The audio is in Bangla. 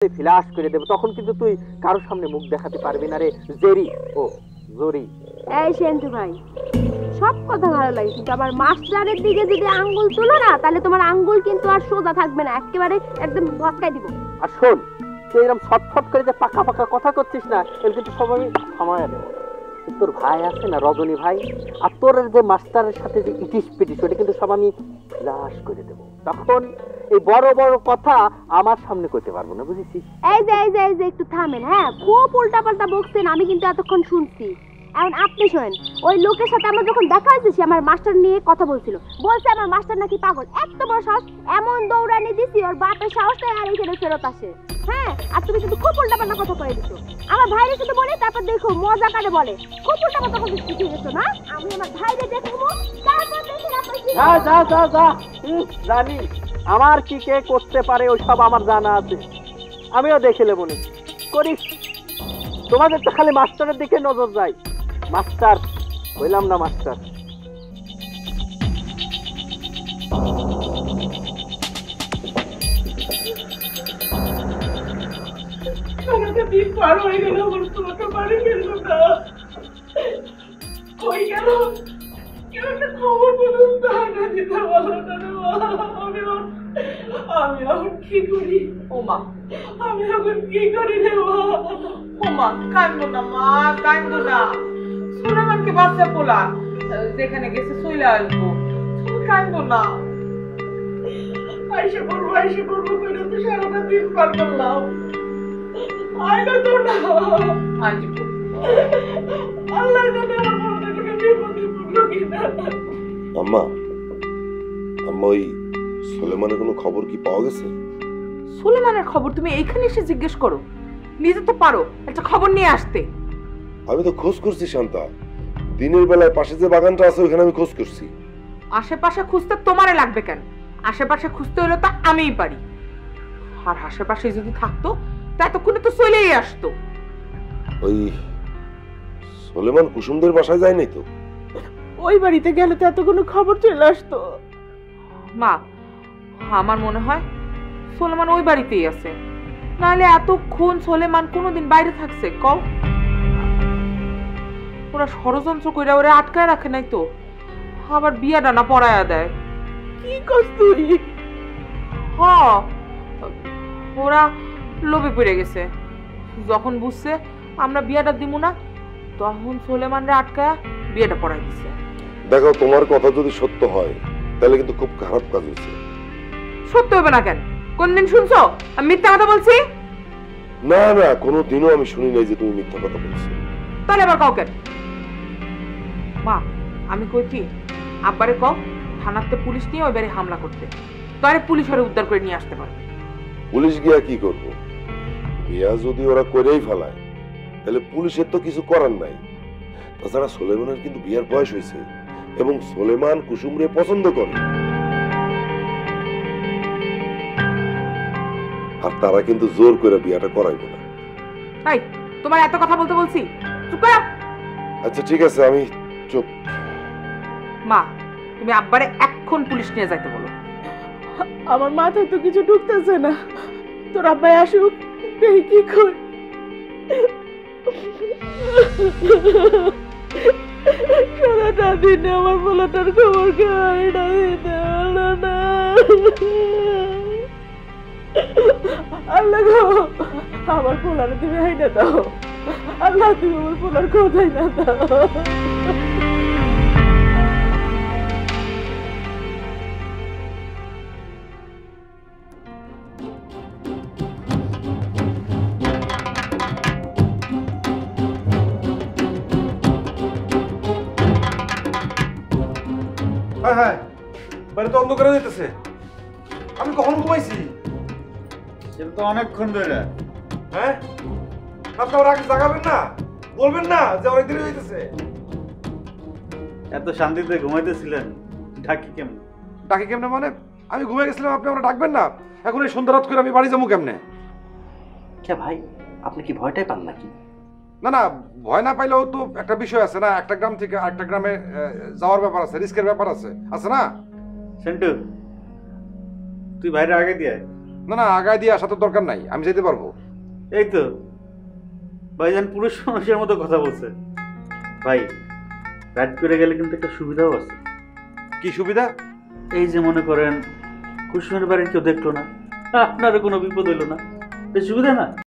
ফ্ল্যাশ করে দেব, তখন কিন্তু তুই কারোর সামনে মুখ দেখাতে পারবি না রে জেরি। ও জরি। এই সেন্টু ভাই, সব কথা ভালো লাগে, কিন্তু আমার মাস্টারের দিকে যদি আঙ্গুল তুলো না, তাহলে তোমার আঙ্গুল কিন্তু আর সোজা থাকবে না, একেবারে একদম ভটকাই দিব। আর শোন, তুই এরকম ছটফট করে যে পাকা পাকা কথা করছিস না, এর কিন্তু সব আমি থামায় দেবো। তোর ভাই আছে না রজনী ভাই, আর তোর যে মাস্টারের সাথে যে ইটিস পিটিস, ওটা কিন্তু সব আমি ফ্ল্যাশ করে দেবো। তখন এই বড় বড় কথা আমার সামনে করতে পারবো না, বুঝেছিস? এই যে একটু থামেন। হ্যাঁ, খুব উল্টা পাল্টা বকছেন, আমি কিন্তু এতক্ষণ শুনছি। এখন আপনি শোনেন, ওই লোকের সাথে আমার যখন দেখা হয়েছে, সে আমার মাস্টার নিয়ে কথা বলছিল, বলছে আমার মাস্টার নাকি পাগল। এত বড় সাহস, এমন দৌড়ানি দিছি ওর বাপের সাহসটাই আর এখানে ফেরত আসে। হ্যাঁ, আর তুমি কিন্তু খুব উল্টা পাল্টা কথা করে দিছো। আমার ভাইরে শুধু বলে, তারপর দেখো মজা কাটে বলে। খুব উল্টা পাল্টা কথা শিখে গেছো না? আমি আমার ভাইরে দেখবো, তারপর দেখি আপনার কি। যা জানি আমার কি কে করতে পারে, ওই সব আমার জানা আছে, আমিও দেখে নেবো নি করিস। তোমাদের তো খালি মাস্টারের দিকে নজর যায়। মাস্টার বললাম না, মাস্টার। আমাকে দিন পার হয়ে গেল, আমার তোমাকে বাড়ি ফেললো না। কই গেল? কেউ একটা খবর পর্যন্ত না দিতে পারলো না রে মা। আমি এখন কি করি? ও মা, আমি এখন কি করি রে মা? ও মা, কান্দো না মা, কান্দো না। সুলেমানকে বাচ্চা পোলা যেখানে গেছে চলে আসবো, তুমি কান্দো না। আইসে পড়বো করে তো সারাটা দিন পার করলাম। আইলো তো না, আসবো। আল্লাহ জানে আমার মনে কোনো বিপদে পড়লো কিনা। আম্মা, ওই সুলেমানের কোনো খবর কি পাওয়া গেছে? সুলেমানের খবর তুমি এইখানে এসে জিজ্ঞেস করো? নিজে তো পারো একটা খবর নিয়ে আসতে। আমি তো খোঁজ করছি শান্তা, দিনের বেলায় পাশে যে বাগানটা আছে ওখানে আমি খোঁজ করছি। আশেপাশে খুঁজতে তোমারে লাগবে কেন? আশেপাশে খুঁজতে হলে তো আমিই পারি। আর আশেপাশে যদি থাকতো তা এতক্ষণে তো চলেই আসতো। ওই সুলেমান কুসুমদের বাসায় যায় নাই তো? ওই বাড়িতে গেলে তো এত কোনো খবর চলে আসতো। মা, আমার মনে হয় সুলেমান ওই বাড়িতেই আছে, নাহলে এতক্ষণ সুলেমান কোনোদিন বাইরে থাকছে কও? ওরা ষড়যন্ত্র কইরা ওরা আটকায় রাখে নাই তো, আবার বিয়াটা না পড়ায়া দেয়। কি কস্তুরি? হ্যাঁ, ওরা লোভে পড়ে গেছে। যখন বুঝছে আমরা বিয়াটা দিব না, তখন সুলেমানরে আটকায়া বিয়েটা পড়াই দিছে। দেখো, তোমার কথা যদি সত্য হয় তাহলে কিন্তু খুব খারাপ কাজ হয়েছে। সত্য হবে না কেন? কোনদিন শুনছো আমি মিথ্যা কথা বলছি? না না, কোনোদিনও আমি শুনি নাই যে তুমি মিথ্যা কথা বলছো। তাহলে আবার কাউ কেন? মা, আমি কই কি, আব্বারে কও থানাতে পুলিশ নিয়ে ওই বাড়ি হামলা করতে, তাহলে পুলিশ ওরে উদ্ধার করে নিয়ে আসতে পারবে। পুলিশ গিয়া কি করবো? বিয়া যদি ওরা করেই ফেলায় তাহলে পুলিশের তো কিছু করার নাই। তাছাড়া সুলেমানের কিন্তু বিয়ার বয়স হয়েছে এবং সুলেমান কুসুমরে পছন্দ করে, আর তারা কিন্তু জোর করে বিয়াটা করাইবে না। এই, তোমার এত কথা বলতে বলছি, চুপ করো। আচ্ছা ঠিক আছে, আমি চুপ। মা, তুমি আব্বারে এক্ষুন পুলিশ নিয়ে যাইতে বলো। আমার মাথায় তো কিছু ঢুকতেছে না। তোর আব্বাই আসুক, দেখি কি কর। সারাটা দিনে আমার পোলাটার খবর খাই না, দিতে পারলো না। আল্লাহ গো, আমার পোলারে তুমি হাইনা দাও। আল্লাহ, তুমি আমার পোলার কোথায় না দাও। হ্যাঁ হ্যাঁ, বাড়ি তো অন্ধকারে যেতেছে। আমি কখন ঘুমাইছি? সেটা তো অনেকক্ষণ ধরে। হ্যাঁ, আপনি আমার আগে জাগাবেন না, বলবেন না যে অনেক দেরি হইতেছে। এত শান্তিতে ঘুমাইতেছিলেন, ডাকি কেমন? ডাকি কেমনে মানে? আমি ঘুমিয়ে গেছিলাম, আপনি আমরা ডাকবেন না? এখন এই সন্ধ্যা রাত করে আমি বাড়ি যাবো কেমনে? কে ভাই, আপনি কি ভয়টাই পান নাকি? না না, ভয় না পাইলেও তো একটা বিষয় আছে না, একটা গ্রাম থেকে আরেকটা গ্রামে যাওয়ার ব্যাপার আছে, রিস্কের ব্যাপার আছে, আছে না? সেন্টু, তুই বাইরে আগে দিয়ে। না না, আগায় দিয়ে আসা তো দরকার নাই, আমি যেতে পারবো। এই তো ভাইজান পুরুষ মানুষের মতো কথা বলছে। ভাই রাইড করে গেলে কিন্তু একটা সুবিধাও আছে। কি সুবিধা? এই যে মনে করেন কুসুমের বাড়ির কেউ দেখলো না, আপনারও কোনো বিপদ হইলো না, এই সুবিধা না?